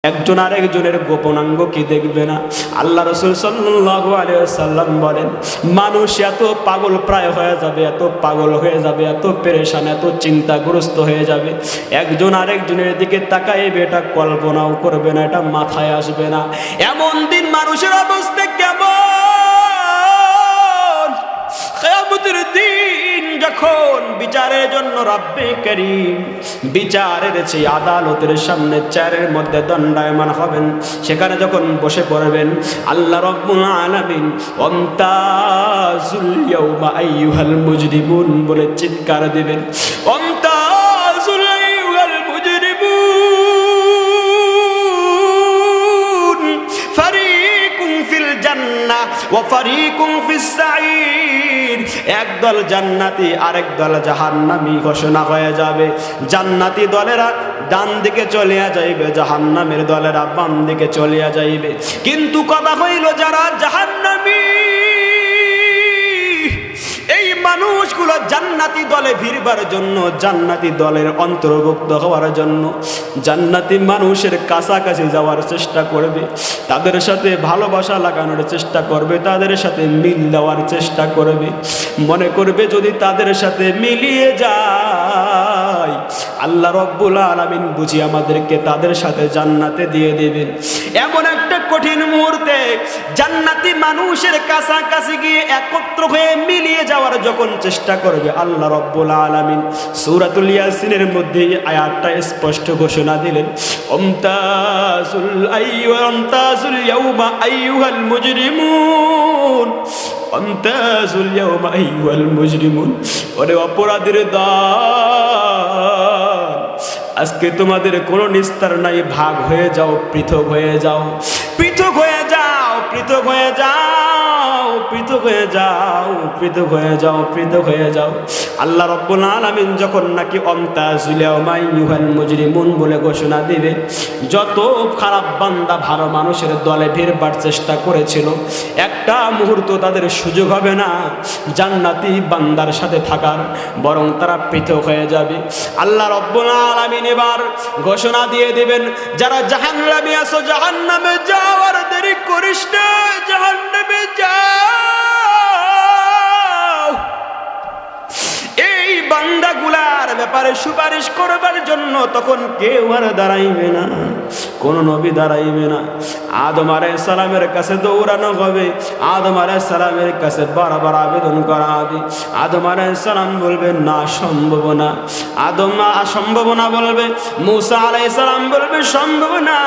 একজন আরেকজনের গোপনাঙ্গ কি দেখবে না? আল্লাহ রাসূল সাল্লাল্লাহু আলাইহি ওয়াসাল্লাম বলেন, মানুষ এত পাগল প্রায় হয়ে যাবে, এত পাগল হয়ে যাবে, এত পেরেশান, এত চিন্তাগ্রস্ত হয়ে যাবে, একজন আরেকজনের দিকে তাকাইবে, এটা কল্পনাও করবে না, এটা মাথায় আসবে না। এমন দিন মানুষের অবস্থা কেমন? কিয়ামতের দিন যখন বিচারের জন্য রব্বে কারীম বিচারের সেই আদালতের সামনে চেয়ারের মধ্যে দণ্ডায়মান হবেন, সেখানে যখন বসে পড়বেন, আল্লাহ রাব্বুল আলামিন ওয়ামতাজুল ইয়াউমা আইয়ুহাল মুজরিমুন বলে চিৎকার দিবেন। ওয়ামতাজুল আইয়ুহাল মুজরিমুন ফারিকুন ফিল জান্নাহ ওয়া ফারিকুন ফিস সাঈর। একদল জান্নাতি আরেক দল জাহান্নামী ঘোষণা হয়ে যাবে। জান্নাতি দলেরা ডান দিকে চলিয়া যাইবে, জাহান্নামের দলেরা বাম দিকে চলিয়া যাইবে। কিন্তু কথা হইল, যারা জাহান্নামী এই মানুষগুলো জান্নাতি দলে ভিড়বার জন্য, জান্নাতি দলের অন্তর্ভুক্ত হওয়ার জন্য জান্নাতি মানুষের কাছাকাছি যাওয়ার চেষ্টা করবে, তাদের সাথে ভালোবাসা লাগানোর চেষ্টা করবে, তাদের সাথে মিল দেওয়ার চেষ্টা করবে, মনে করবে যদি তাদের সাথে মিলিয়ে যায় আল্লাহ রাব্বুল আলামিন বুঝি আমাদেরকে তাদের সাথে জান্নাতে দিয়ে দেবেন। এমন একটা কঠিন মুহূর্তে জান্নাতি মানুষের কাছাকাছি গিয়ে একত্র হয়ে মিলিয়ে যাওয়ার যখন চেষ্টা করবে, আল্লাহ রাব্বুল আলামিন সূরাতুল ইয়াসিনের মধ্যে এই আয়াতটা স্পষ্ট ঘোষণা দিলেন, আমতাজুল ইয়াউমা আইয়ুহাল মুজরিমুন, আমতাজুল ইয়াউমা আইয়ুহাল মুজরিমুন। ওরে অপরাধীর দল, আজকে তোমাদের কোনো নিস্তার নাই, ভাগ হয়ে যাও, পৃথক হয়ে যাও, পৃথক হয়ে যাও, পৃথক হয়ে যাও, পৃথক হয়ে যাও, পৃথক হয়ে যাও, পৃথক হয়ে যাও। আল্লাহ রাব্বুল আলামিন যখন নাকি আমতাজুল ইয়াউমা আইয়ুহাল মুজরিমুন বলে ঘোষণা দিবে, যত খারাপ বান্দা ভালো মানুষের দলে ভিড়বার চেষ্টা করেছিল, একটা মুহূর্ত তাদের সুযোগ হবে না জান্নাতি বান্দার সাথে থাকার, বরং তারা পৃথক হয়ে যাবে। আল্লাহ রাব্বুল আলামিন এবার ঘোষণা দিয়ে দিবেন, যারা জাহান্নামী আছো জাহান্নামে যাওয়ার দেরি করিস না, জাহান্নামে যাও। এই বান্দাগুলার ব্যাপারে সুপারিশ করবার জন্য তখন কেউ আর দাঁড়াইবে না, কোন নবী দাঁড়াইবে না। আদম আলাইহিস সালামের কাছে দৌড়ানো হবে, আদম আলাইহিস সালামের কাছে বারবার আবেদন করা হবে। আদম আলাইহিস সালাম বলবে না, সম্ভব না। আদম অসম্ভব না বলবে, মূসা আলাইহিস সালাম বলবে সম্ভব না।